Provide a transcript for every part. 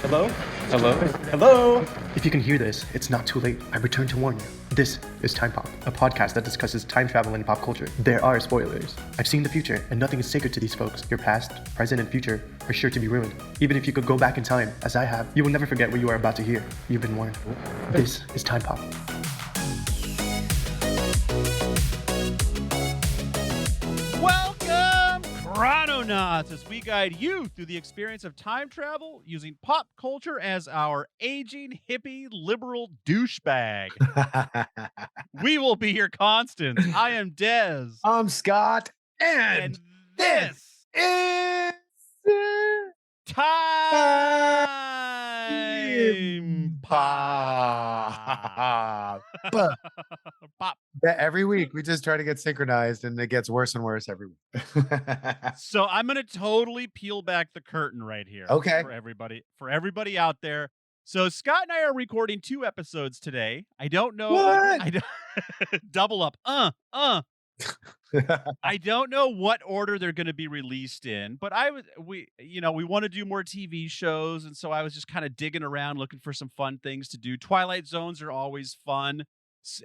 Hello? Hello? Hello? If you can hear this, it's not too late. I return to warn you. This is Time Pop, a podcast that discusses time travel and pop culture. There are spoilers. I've seen the future, and nothing is sacred to these folks. Your past, present, and future are sure to be ruined. Even if you could go back in time, as I have, you will never forget what you are about to hear. You've been warned. This is Time Pop. Chrononauts, as we guide you through the experience of time travel using pop culture as our aging hippie liberal douchebag. We will be your constants. I am Des. I'm Scott, And this is Time Pop. Pop. Every week we just try to get synchronized, and it gets worse and worse every week. So I'm going to totally peel back the curtain right here. Okay. For everybody out there. So Scott and I are recording 2 episodes today. I don't know. What? Double up. I don't know what order they're going to be released in, but we want to do more TV shows, and so I was just kind of digging around looking for some fun things to do. Twilight Zones are always fun,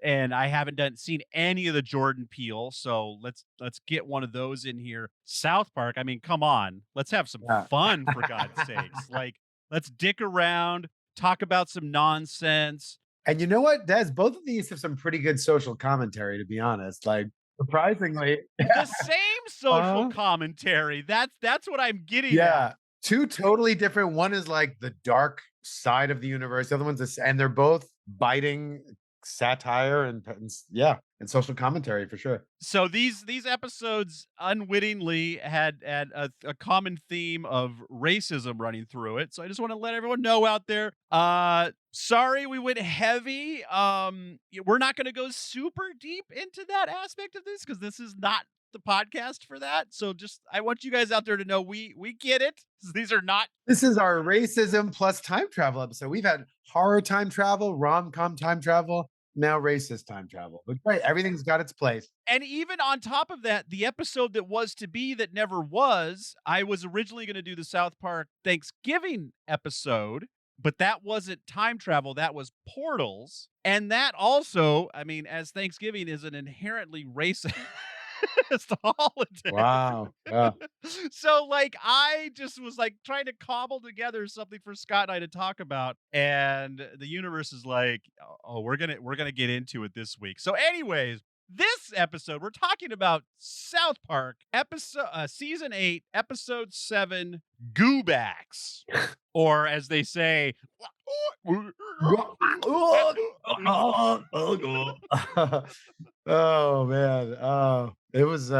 and I haven't seen any of the Jordan Peele, so let's get one of those in here. South Park, I mean, come on, let's have some fun for God's sakes. Like, let's dick around, talk about some nonsense. And you know what, Des? Both of these have some pretty good social commentary, to be honest. Like, surprisingly, the same social commentary. That's what I'm getting at. 2 totally different. One is like the dark side of the universe. The other one's this, and they're both biting satire and social commentary for sure. So these episodes unwittingly had a common theme of racism running through it. So I just want to let everyone know out there. Sorry we went heavy. We're not going to go super deep into that aspect of this because this is not the podcast for that. So I want you guys out there to know we get it. These are not. This is our racism plus time travel episode. We've had horror time travel, rom-com time travel, now racist time travel. But great, everything's got its place. And even on top of that, the episode that was to be that never was, I was originally going to do the South Park Thanksgiving episode, but that wasn't time travel. That was portals. And that also, I mean, as Thanksgiving is an inherently racist holiday. Wow. So I just was trying to cobble together something for Scott and I to talk about, and the universe is like, oh, we're gonna get into it this week. So anyways, this episode we're talking about South Park season 8, episode 7, Goobacks, or as they say, oh man. It was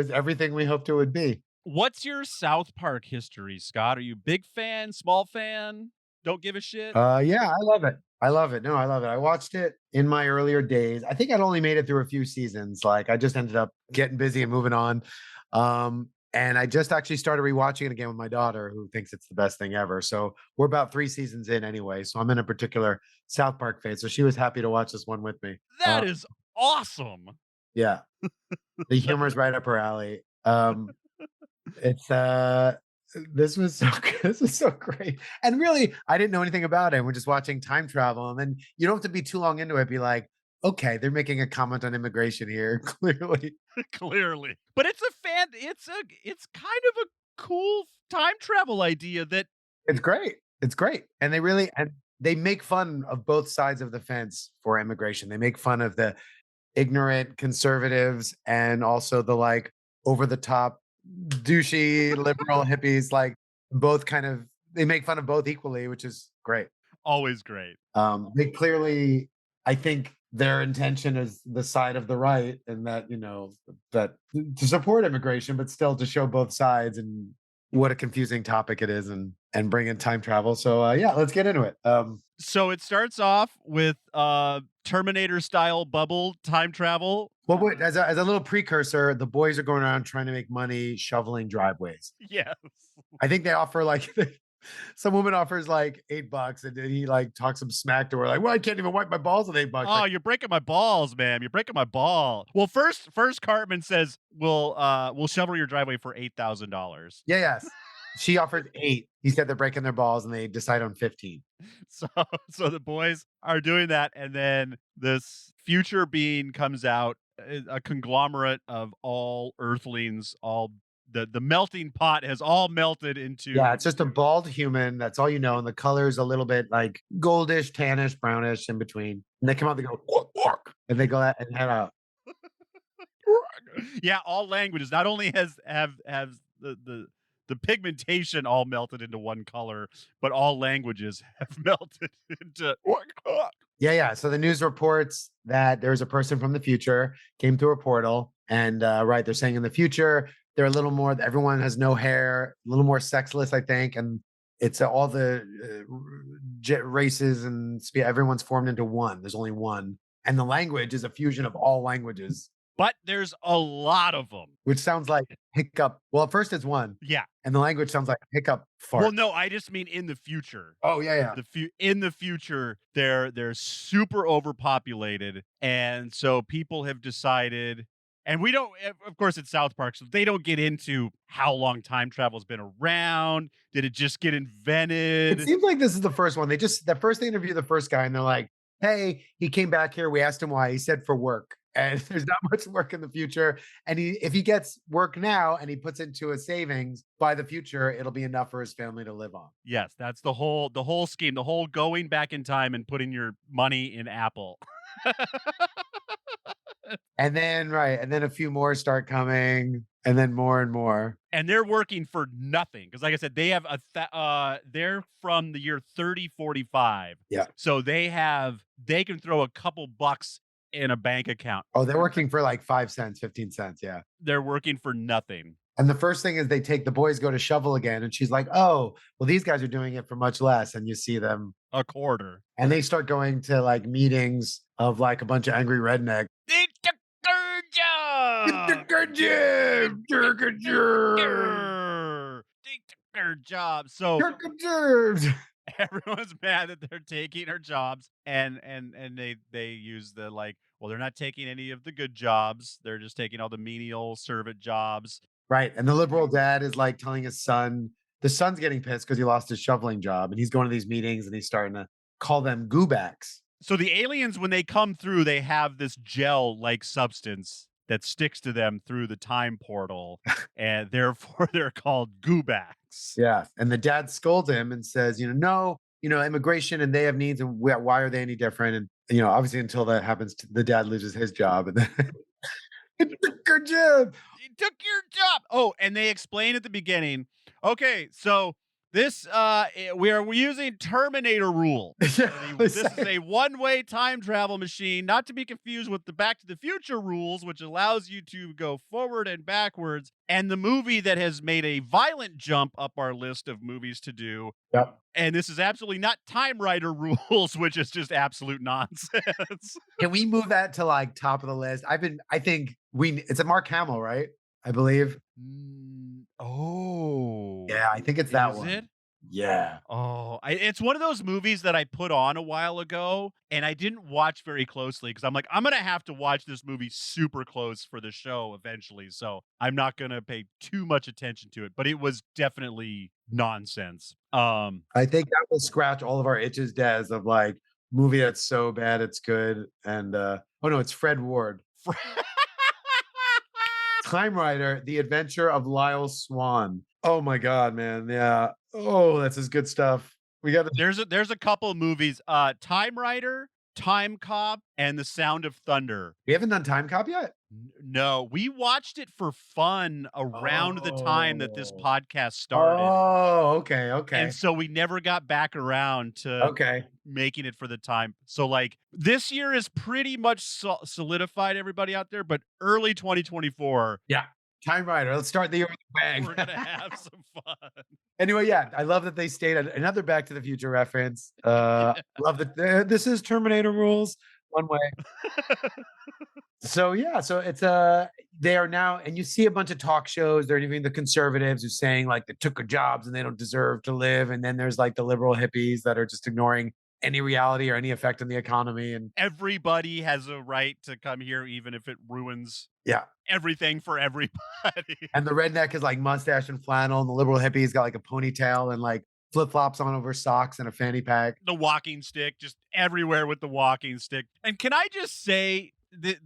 everything we hoped it would be. What's your South Park history, Scott? Are you big fan, small fan? Don't give a shit? Yeah, I love it. No, I love it. I watched it in my earlier days. I think I'd only made it through a few seasons. Like, I just ended up getting busy and moving on. And I just actually started rewatching it again with my daughter, who thinks it's the best thing ever. So we're about 3 seasons in anyway. So I'm in a particular South Park phase. So she was happy to watch this one with me. That is awesome. Yeah. The humor's right up her alley. It's this was so good. This was so great. And really, I didn't know anything about it. We're just watching time travel. And then you don't have to be too long into it. Be like, okay, they're making a comment on immigration here. Clearly. But it's kind of a cool time travel idea that it's great. And they make fun of both sides of the fence for immigration. They make fun of the ignorant conservatives and also the over the top douchey liberal hippies. Both they make fun of both equally, which is great. Always great. They clearly, I think their intention is the side of the right, and that that to support immigration, but still to show both sides and what a confusing topic it is, and bring in time travel. So let's get into it. So it starts off with Terminator style bubble time travel. Well, wait, as a little precursor, the boys are going around trying to make money shoveling driveways. Yes. I think they offer some woman offers $8, and then he talks some smack to her well, I can't even wipe my balls with $8. Oh, you're breaking my balls, man. You're breaking my ball. Well, first Cartman says we'll shovel your driveway for $8,000. Yes. She offered 8. He said they're breaking their balls and they decide on 15. So so the boys are doing that, and then this future being comes out, a conglomerate of all earthlings, all the melting pot has all melted into. Yeah, it's just a bald human. That's all you know. And the color is a little bit like goldish, tannish, brownish in between. And they come out, they go, "Quack, quack," and they go out and head out. Yeah, all languages. Not only have the pigmentation all melted into one color, but all languages have melted into. Yeah. So the news reports that there's a person from the future came through a portal. And right, they're saying in the future, they're a little more, everyone has no hair, a little more sexless, I think. And it's all the races and everyone's formed into one. There's only one. And the language is a fusion of all languages, But there's a lot of them. which sounds like hiccup. Well, at first it's one. Yeah. And the language sounds like hiccup fart. Well, no, I just mean in the future. Oh, yeah. In the future, they're super overpopulated, and so people have decided. And we don't, of course, it's South Park, so they don't get into how long time travel's been around. Did it just get It invented? seems like this is the first one. The first they interview the first guy and they're like, hey, he came back here. We asked him why. He said for work. And there's not much work in the future. And if he gets work now and he puts into a savings, by the future, it'll be enough for his family to live on. Yes, that's the whole scheme, the whole going back in time and putting your money in Apple. And then, right. And then a few more start coming and then more and more. And they're working for nothing. Because like I said, they have they're from the year 3045. Yeah. So they can throw a couple bucks in a bank account. Oh, they're working for like 5 cents, 15 cents. Yeah. They're working for nothing. And the first thing is the boys go to shovel again. And she's like, oh, well, these guys are doing it for much less. And you see them A quarter. and they start going to like meetings of like a bunch of angry rednecks. They took their job. They took their job. So everyone's mad that they're taking our jobs, and they use the like, well, they're not taking any of the good jobs. They're just taking all the menial servant jobs. Right. And the liberal dad is like telling his son, the son's getting pissed because he lost his shoveling job and he's going to these meetings and he's starting to call them Goobacks. So the aliens, when they come through, they have this gel-like substance that sticks to them through the time portal, and therefore they're called Goobacks. Yeah. And the dad scolds him and says, no, immigration and they have needs and why are they any different? And, obviously until that happens, the dad loses his job and then it took your job. It took your job. Oh, and they explain at the beginning, okay, so this we're using Terminator rule. This is a one-way time travel machine, not to be confused with the Back to the Future rules, which allows you to go forward and backwards. And the movie that has made a violent jump up our list of movies to do. Yep. And this is absolutely not Time Rider rules, which is just absolute nonsense. Can we move that to like top of the list? It's a Mark Hamill, right? I believe. Oh. Yeah, I think it's that one. Is it? Yeah. Oh, it's one of those movies that I put on a while ago and I didn't watch very closely because I'm like, I'm going to have to watch this movie super close for the show eventually. So I'm not going to pay too much attention to it, but it was definitely nonsense. I think that will scratch all of our itches, Des, of like movie that's so bad it's good. And it's Fred Ward. Time Rider, The Adventure of Lyle Swan. Oh my God, man. Yeah. Oh, that's his good stuff. There's a couple of movies, Time Rider, Time Cop, and The Sound of Thunder. We haven't done Time Cop yet? No, we watched it for fun around the time that this podcast started. Oh, okay. And so we never got back around to making it for the time. So like this year is pretty much solidified, everybody out there, but early 2024. Yeah. Time Rider. Let's start the year with a bang. We're going to have some fun. Anyway, yeah, I love that they stayed at another Back to the Future reference. Love that this is Terminator rules one way. So it's they are now, and you see a bunch of talk shows. They're interviewing the conservatives who's saying like they took our jobs and they don't deserve to live. And then there's like the liberal hippies that are just ignoring any reality or any effect on the economy. And Everybody has a right to come here, even if it ruins yeah. everything for everybody. And the redneck is like mustache and flannel, and the liberal hippie's got like a ponytail and like flip flops on over socks and a fanny pack. The walking stick, just everywhere with the walking stick. And can I just say,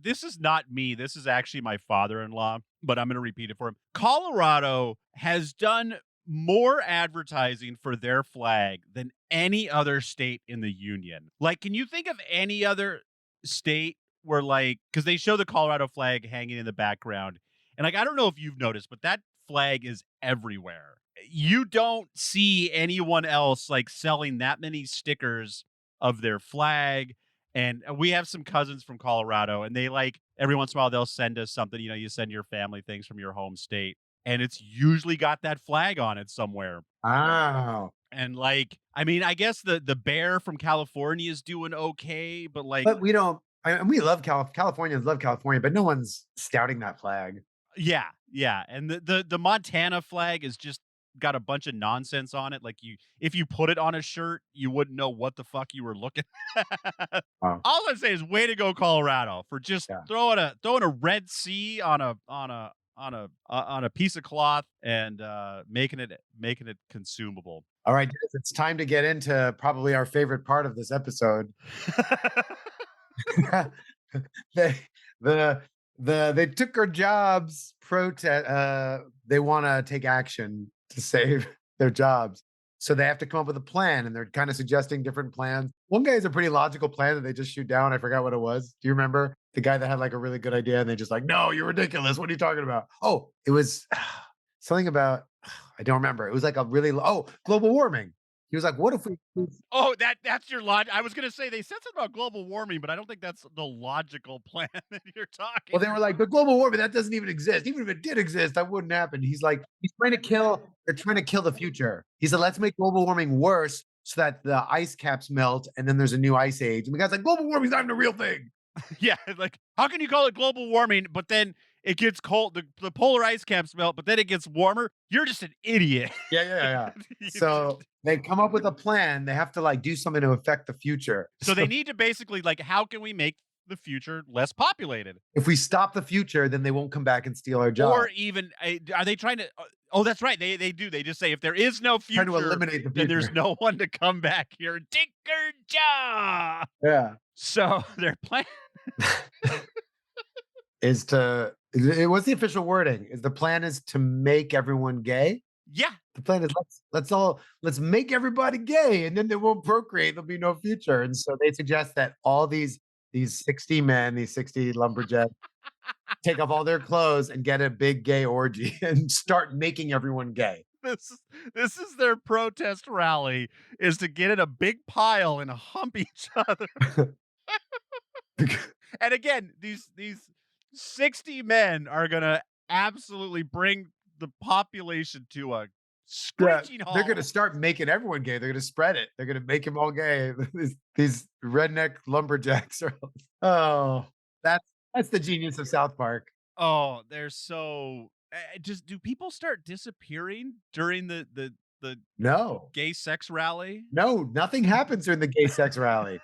this is not me. This is actually my father-in-law, but I'm going to repeat it for him. Colorado has done more advertising for their flag than any other state in the union. Like, can you think of any other state where, like, because they show the Colorado flag hanging in the background, and like, I don't know if you've noticed, but that flag is everywhere. You don't see anyone else like selling that many stickers of their flag. And we have some cousins from Colorado, and they like every once in a while they'll send us something. You know, you send your family things from your home state, and it's usually got that flag on it somewhere. Oh. And like, I mean, I guess the bear from California is doing okay, but like, But we don't, we love Californians love California, but no one's stouting that flag. yeah. And the Montana flag is just got a bunch of nonsense on it. Like, if you put it on a shirt, you wouldn't know what the fuck you were looking at. Oh. All I'm saying is way to go, Colorado, for just throwing a red C on a piece of cloth and making it consumable. All right, it's time to get into probably our favorite part of this episode. They took our jobs. Protest. They want to take action to save their jobs, so they have to come up with a plan, and they're kind of suggesting different plans. One guy has a pretty logical plan that they just shoot down. I forgot what it was. Do you remember the guy that had like a really good idea, and they just like, no, you're ridiculous. What are you talking about? Oh, it was something about, I don't remember. It was like a really global warming. He was like, what if we... Oh, that's your logic. I was going to say they said something about global warming, but I don't think that's the logical plan that you're talking. Well, they were like, but global warming, that doesn't even exist. Even if it did exist, that wouldn't happen. He's like, they're trying to kill the future. He said, let's make global warming worse so that the ice caps melt and then there's a new ice age. And the guy's like, global warming's not even a real thing. Yeah, like, how can you call it global warming, but then it gets cold, the polar ice caps melt, but then it gets warmer? You're just an idiot. Yeah. So they come up with a plan. They have to like do something to affect the future. So they need to basically like, how can we make the future less populated? If we stop the future, then they won't come back and steal our job. Or even, are they trying to? Oh, that's right. They do. They just say, if there is no future, trying to eliminate the future, then there's no one to come back here and take your job. Yeah. So their plan is to... What's the official wording? The plan is to make everyone gay? Yeah. The plan is let's make everybody gay, and then they won't procreate. There'll be no future. And so they suggest that all these 60 men, these 60 lumberjacks, take off all their clothes and get a big gay orgy and start making everyone gay. This is their protest rally, is to get in a big pile and hump each other. And again, these 60 men are gonna absolutely bring the population to a screeching halt. They're gonna start making everyone gay. They're gonna spread it. They're gonna make them all gay. These redneck lumberjacks are... Oh, that's the genius of South Park. Oh, they're so... Just, do people start disappearing during the No gay sex rally? No, nothing happens during the gay sex rally.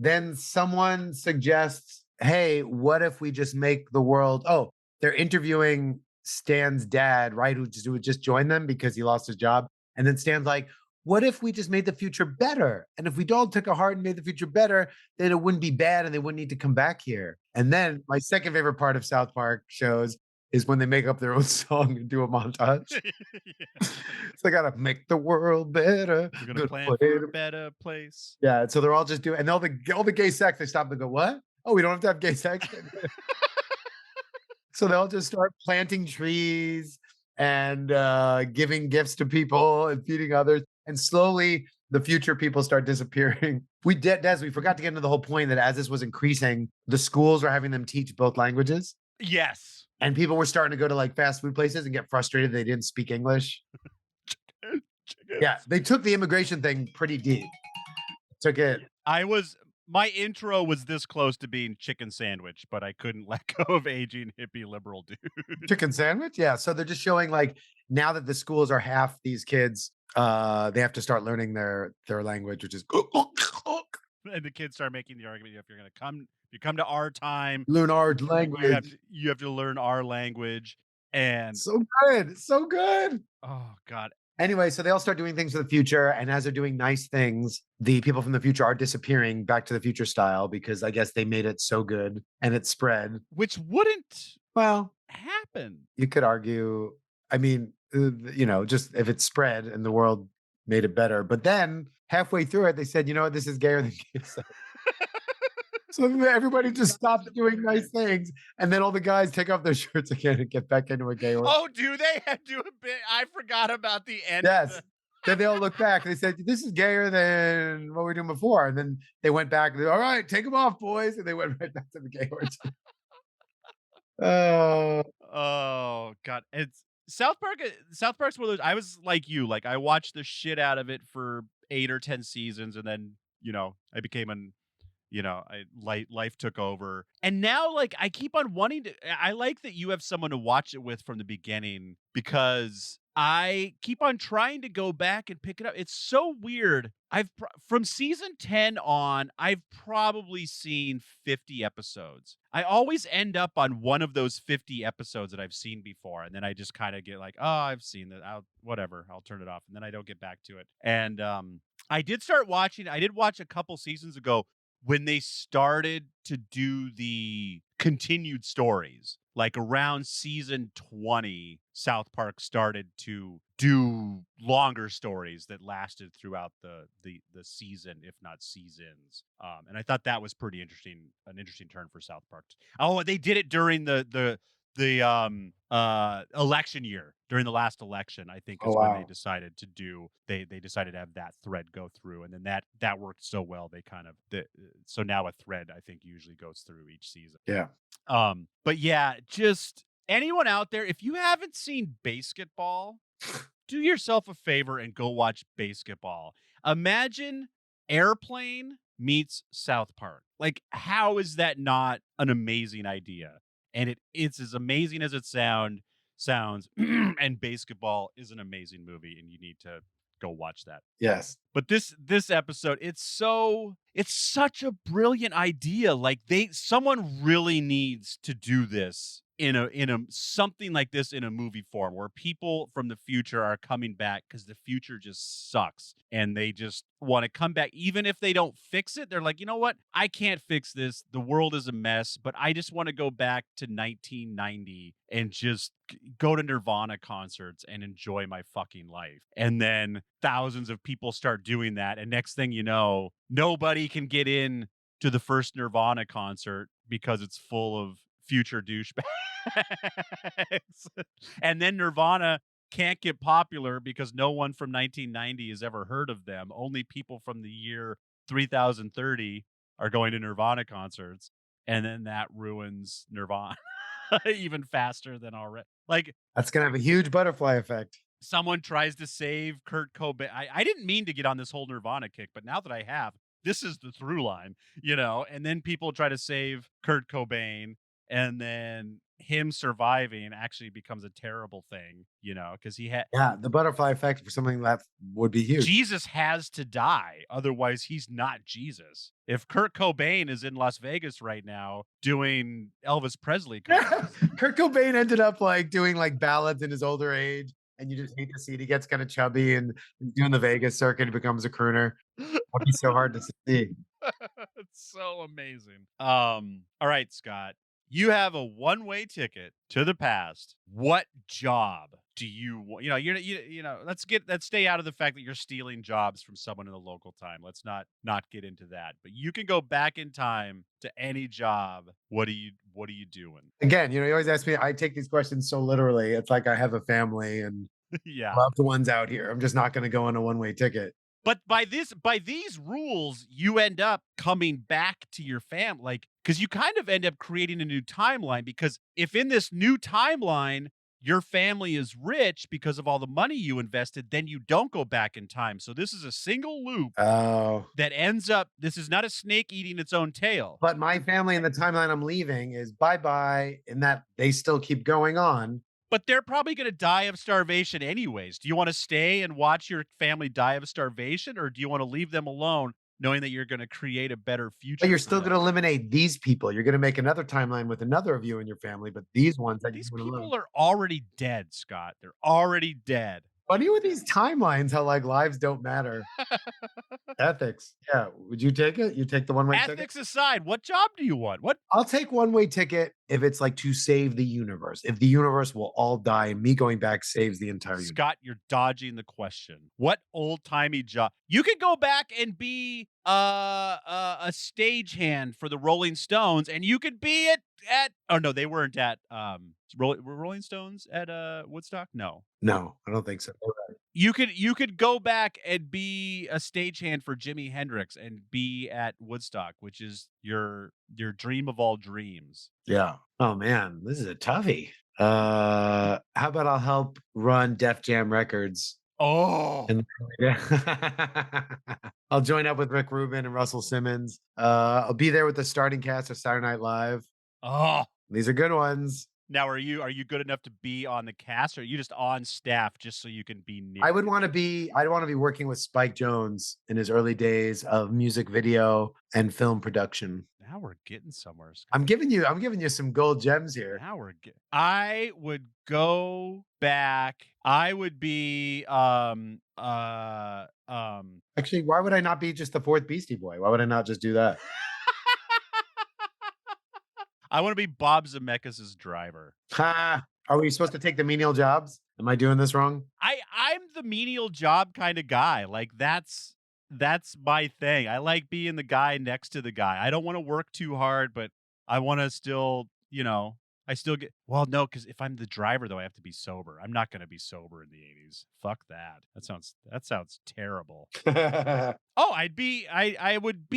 Then someone suggests, hey, what if we just make the world... Oh, they're interviewing Stan's dad, right? Who just joined them because he lost his job. And then Stan's like, what if we just made the future better? And if we all took a heart and made the future better, then it wouldn't be bad and they wouldn't need to come back here. And then my second favorite part of South Park shows is when they make up their own song and do a montage. So they gotta make the world better. We're gonna plan for a better place. Yeah, so they're all just doing, and all the gay sex, they stop and go, what? Oh, we don't have to have gay sex? So they'll just start planting trees and giving gifts to people and feeding others. And slowly the future people start disappearing. We forgot to get into the whole point that as this was increasing, the schools were having them teach both languages. Yes. And people were starting to go to like fast food places and get frustrated they didn't speak English. Yeah, they took the immigration thing pretty deep. Took it. I was My intro was this close to being chicken sandwich, but I couldn't let go of aging hippie liberal dude. Chicken sandwich? Yeah. So they're just showing like now that the schools are half these kids, they have to start learning their language, which is And the kids start making the argument: if you're going to come, you come to our time, learn our you language. you have to learn our language. And So good. So good. oh god, Anyway, so they all start doing things for the future. And as they're doing nice things, the people from the future are disappearing back to the future style because I guess they made it so good and it spread. which wouldn't Well, happen. you could argue, I mean, just if it spread and the world made it better. But then halfway through it, they said, you know what, this is gayer than gay. So everybody just stopped doing nice things. And then all the guys take off their shirts again and get back into a gay orgy. Oh, do they do a bit? I forgot about the end. Yes. Then they all look back and they said, this is gayer than what we were doing before. And then they went back and all right, take them off, boys. And they went right back to the gay orgy. Oh, Oh god, it's South Park. South Park's one of those. I was like you, like I watched the shit out of it for 8 or 10 seasons, and then I became an life took over, and now like I keep on wanting to. I like that you have someone to watch it with from the beginning because I keep on trying to go back and pick it up. It's so weird. From season 10 on, I've probably seen 50 episodes. I always end up on one of those 50 episodes that I've seen before, and then I just kind of get like, oh, I've seen that. I'll turn it off, and then I don't get back to it. And I did start watching. I did watch a couple seasons ago when they started to do the continued stories. Like around season 20, South Park started to do longer stories that lasted throughout the season, if not seasons. And I thought that was pretty interesting, an interesting turn for South Park. Oh, they did it during the election year, during the last election, I think is when they decided to do they decided to have that thread go through, and then that worked so well they kind of so now a thread I think usually goes through each season. yeah. But yeah, just anyone out there, if you haven't seen Basketball, do yourself a favor and go watch Basketball. Imagine Airplane meets South Park. Like, how is that not an amazing idea? And it's as amazing as it sounds. And Basketball is an amazing movie, and you need to go watch that. Yes. But this episode, it's such a brilliant idea. Like someone really needs to do this in a something like this in a movie form where people from the future are coming back because the future just sucks and they just want to come back. Even if they don't fix it, they're like, you know what? I can't fix this. The world is a mess, but I just want to go back to 1990 and just go to Nirvana concerts and enjoy my fucking life. And then thousands of people start doing that. And next thing you know, nobody can get in to the first Nirvana concert because it's full of future douchebags. And then Nirvana can't get popular because no one from 1990 has ever heard of them. Only people from the year 3030 are going to Nirvana concerts. And then that ruins Nirvana even faster than already. Like, that's going to have a huge butterfly effect. Someone tries to save Kurt Cobain. I didn't mean to get on this whole Nirvana kick, but now that I have, this is the through line, and then people try to save Kurt Cobain, and then him surviving actually becomes a terrible thing, because he had the butterfly effect for something that would be huge. Jesus has to die, otherwise he's not Jesus. If Kurt Cobain is in Las Vegas right now doing Elvis Presley covers, Kurt Cobain ended up like doing like ballads in his older age, and you just hate to see it. He gets kind of chubby and doing the Vegas circuit, he becomes a crooner. That'd be so hard to see. It's so amazing. All right, Scott. You have a one-way ticket to the past. What job do you want? Let's stay out of the fact that you're stealing jobs from someone in the local time. Let's not get into that. But you can go back in time to any job. What are you doing? Again, you always ask me, I take these questions so literally. It's like I have a family and yeah, loved ones out here. I'm just not going to go on a one-way ticket. But by these rules, you end up coming back to your family, like, because you kind of end up creating a new timeline. Because if in this new timeline your family is rich because of all the money you invested, then you don't go back in time. So this is a single loop Oh. that ends up, this is not a snake eating its own tail. But my family in the timeline I'm leaving is bye-bye, and that they still keep going on. But they're probably going to die of starvation anyways. Do you want to stay and watch your family die of starvation, or do you want to leave them alone knowing that you're going to create a better future? But you're for still them? going to eliminate these people. You're going to make another timeline with another of you and your family, but these ones that These you people are already dead, Scott. They're already dead. Funny with these timelines, how like lives don't matter. Ethics. Yeah. Would you take it? You take the one-way ticket? Ethics aside, what job do you want? What? I'll take one-way ticket if it's like to save the universe. If the universe will all die and me going back saves the entire universe. Scott, you're dodging the question. What old-timey job? You could go back and be a stagehand for the Rolling Stones, and you could be at oh no, they weren't at were Rolling Stones at Woodstock? No. No, I don't think so. You could go back and be a stagehand for Jimi Hendrix and be at Woodstock, which is your dream of all dreams. Yeah. Oh man, this is a toughie. How about I'll help run Def Jam Records? Oh, And I'll join up with Rick Rubin and Russell Simmons. I'll be there with the starting cast of Saturday Night Live. oh. These are good ones. Now, are you good enough to be on the cast, or are you just on staff just so you can be near? I'd want to be working with Spike Jonze in his early days of music video and film production. Now we're getting somewhere, Scott. I'm giving you some gold gems here. Now we're getting. I would go back. I would be Actually, why would I not be just the fourth Beastie Boy? Why would I not just do that? I want to be Bob Zemeckis' driver. Ha! Are we supposed to take the menial jobs? Am I doing this wrong? I'm the menial job kind of guy. Like that's my thing. I like being the guy next to the guy. I don't want to work too hard, but I want to still, I still get, well, no, because if I'm the driver though, I have to be sober. I'm not going to be sober in the 80s. Fuck that. That sounds terrible. Oh, I would be, I would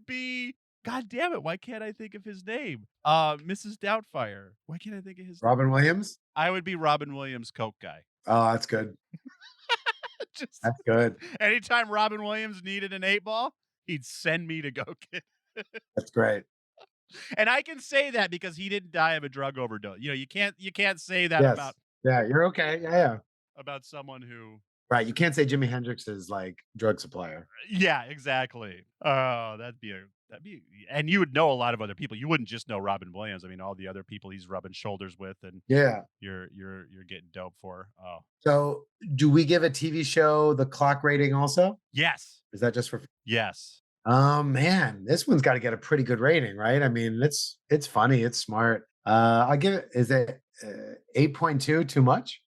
be, God damn it, why can't I think of his name? Mrs. Doubtfire. Why can't I think of his name? Robin Williams? I would be Robin Williams' Coke guy. Oh, that's good. That's good. Anytime Robin Williams needed an 8-ball, he'd send me to go get it. That's great. And I can say that because he didn't die of a drug overdose. You can't say that Yes. about Yeah, you're okay. Yeah. about someone who. Right. You can't say Jimi Hendrix is like drug supplier. Yeah, exactly. Oh, that'd be, and you would know a lot of other people. You wouldn't just know Robin Williams. I mean, all the other people he's rubbing shoulders with, and Yeah. you're getting dope for. Oh, So do we give a TV show the clock rating also? yes, Is that just for yes. Man, this one's got to get a pretty good rating, right? I mean, it's funny, it's smart. I'll give it, is it 8.2 too much?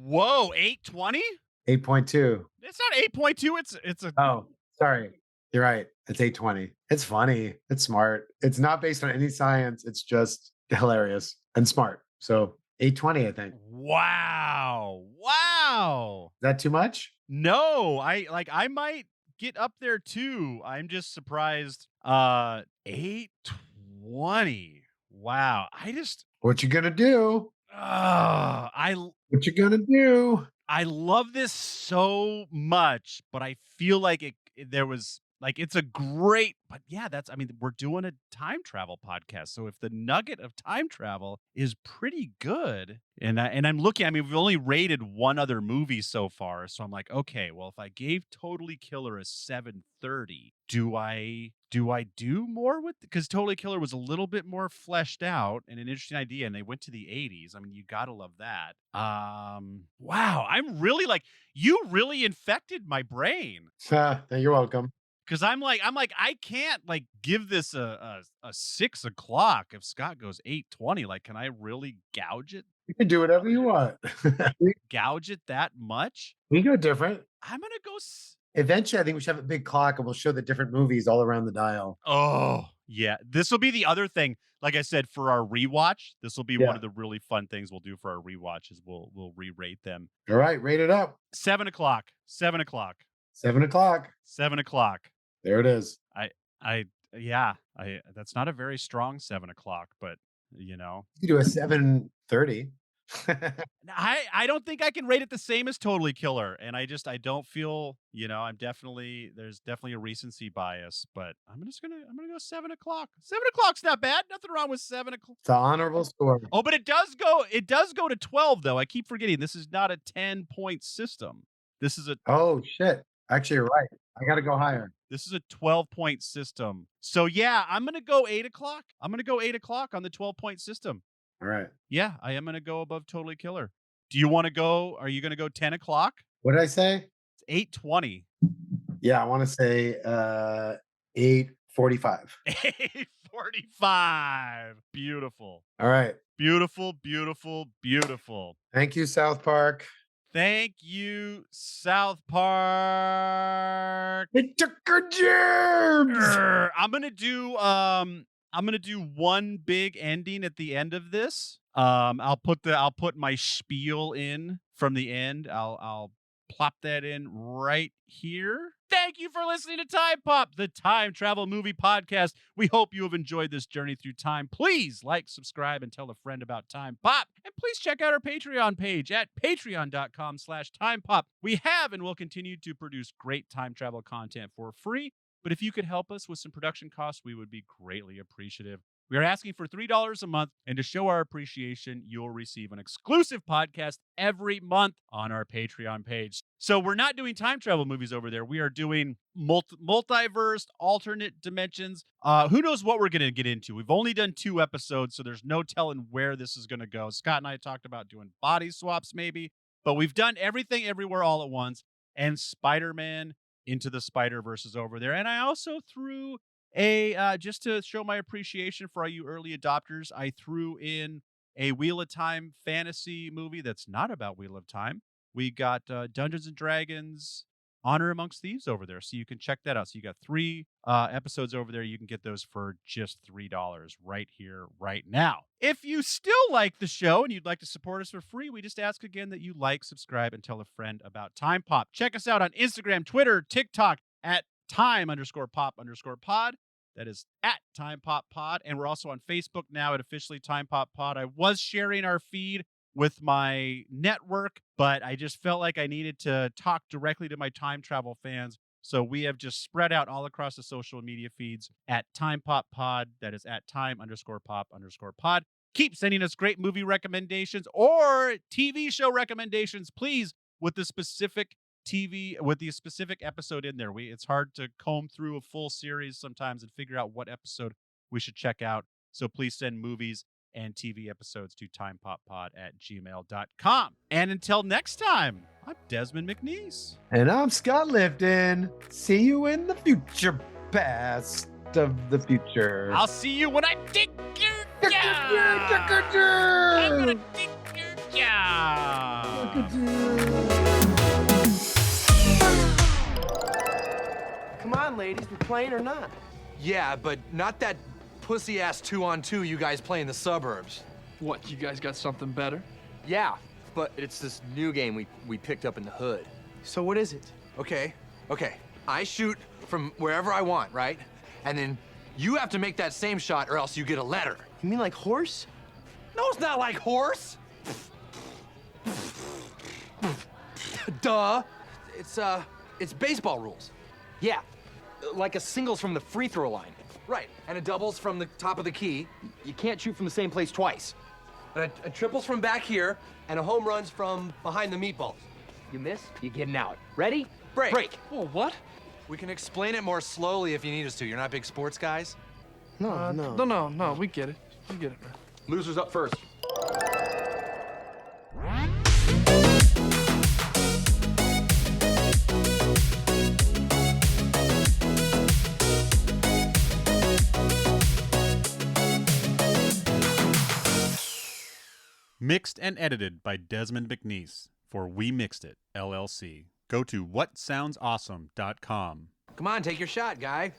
Whoa, 820? 8.2. It's not 8.2. It's a. Oh, sorry. You're right. It's 820. It's funny. It's smart. It's not based on any science. It's just hilarious and smart. So 820, I think. Is Wow. that too much? No, I might get up there too. I'm just surprised. 820. Wow. What you gonna do? What you gonna do? I love this so much, but I feel like there was like, it's a great, but yeah, we're doing a time travel podcast. So if the nugget of time travel is pretty good, and I'm looking, we've only rated one other movie so far. So I'm like, okay, well, if I gave Totally Killer a 730, do I do more with, because Totally Killer was a little bit more fleshed out and an interesting idea, and they went to the 80s. I mean, you gotta love that. Wow, I'm really like, you really infected my brain. You're welcome. Because I'm like, I can't like give this a 6 o'clock if Scott goes 820. Like, can I really gouge it? You can do whatever you want. Gouge it that much? We go different. I'm gonna go. Eventually, I think we should have a big clock and we'll show the different movies all around the dial. Oh yeah, this will be the other thing. Like I said, for our rewatch, this will be one of the really fun things we'll do for our rewatch. Is we'll re-rate them. All right, rate it up. 7 o'clock. 7 o'clock. 7 o'clock. 7 o'clock. There it is. Yeah, that's not a very strong 7 o'clock, but you know, You do a 7:30. I don't think I can rate it the same as Totally Killer, and I don't feel, there's definitely a recency bias, but I'm gonna go 7 o'clock. 7 o'clock's not bad. Nothing wrong with 7 o'clock. It's an honorable score. Oh, but it does go to 12 though. I keep forgetting this is not a 10-point system. This is a Oh shit! Actually, you're right. I got to go higher. this is a 12-point system. So yeah, I'm gonna go 8 o'clock. I'm gonna go 8 o'clock on the 12-point system. All right. Yeah, I am gonna go above Totally Killer. Do you want to go? Are you gonna go 10 o'clock? What did I say? It's 8:20. Yeah, I want to say 8:45. 8:45. Beautiful. All right. Beautiful, beautiful, beautiful. Thank you, South Park. Thank you, South Park. It took her germs. I'm gonna do one big ending at the end of this. I'll put my spiel in from the end. I'll plop that in right here. Thank you for listening to Time Pop, the time travel movie podcast. We hope you have enjoyed this journey through time. Please like, subscribe, and tell a friend about Time Pop. And please check out our Patreon page at patreon.com/timepop. We have and will continue to produce great time travel content for free. But if you could help us with some production costs, we would be greatly appreciative. We are asking for $3 a month, and to show our appreciation, you'll receive an exclusive podcast every month on our Patreon page. So we're not doing time travel movies over there. We are doing multiverse, alternate dimensions. Who knows what we're going to get into? We've only done 2 episodes, so there's no telling where this is going to go. Scott and I talked about doing body swaps maybe, but we've done everything everywhere all at once, and Spider-Man Into the Spider-Verse is over there. And I also threw just to show my appreciation for all you early adopters, I threw in a Wheel of Time fantasy movie that's not about Wheel of Time. We got Dungeons and Dragons Honor Amongst Thieves over there, so you can check that out. So you got 3 episodes over there. You can get those for just $3 right here, right now. If you still like the show and you'd like to support us for free, we just ask again that you like, subscribe, and tell a friend about Time Pop. Check us out on Instagram, Twitter, TikTok at time_pop_pod. That is at Time Pop Pod. And we're also on Facebook now at officially Time Pop Pod. I was sharing our feed with my network, but I just felt like I needed to talk directly to my time travel fans. So we have just spread out all across the social media feeds at Time Pop Pod. That is at time_pop_pod. Keep sending us great movie recommendations or TV show recommendations, please, with the specific episode in there. It's hard to comb through a full series sometimes and figure out what episode we should check out. So please send movies and TV episodes to timepoppod@gmail.com. And until next time, I'm Desmond McNeese. And I'm Scott Lifton. See you in the future past of the future. I'll see you when I dig your I'm gonna dig your Come on, ladies, we playing or not? Yeah, but not that pussy-ass 2-on-2 you guys play in the suburbs. What, you guys got something better? Yeah, but it's this new game we picked up in the hood. So what is it? Okay. I shoot from wherever I want, right? And then you have to make that same shot or else you get a letter. You mean like horse? No, it's not like horse. Duh. It's baseball rules. Yeah, like a singles from the free throw line. Right, and a doubles from the top of the key. You can't shoot from the same place twice. And a triples from back here, and a home runs from behind the meatballs. You miss, you're getting out. Ready? Break. Whoa, what? We can explain it more slowly if you need us to. You're not big sports guys? No. No, we get it. We get it, man. Losers up first. Mixed and edited by Desmond McNeese for We Mixed It, LLC. Go to whatsoundsawesome.com. Come on, take your shot, guy.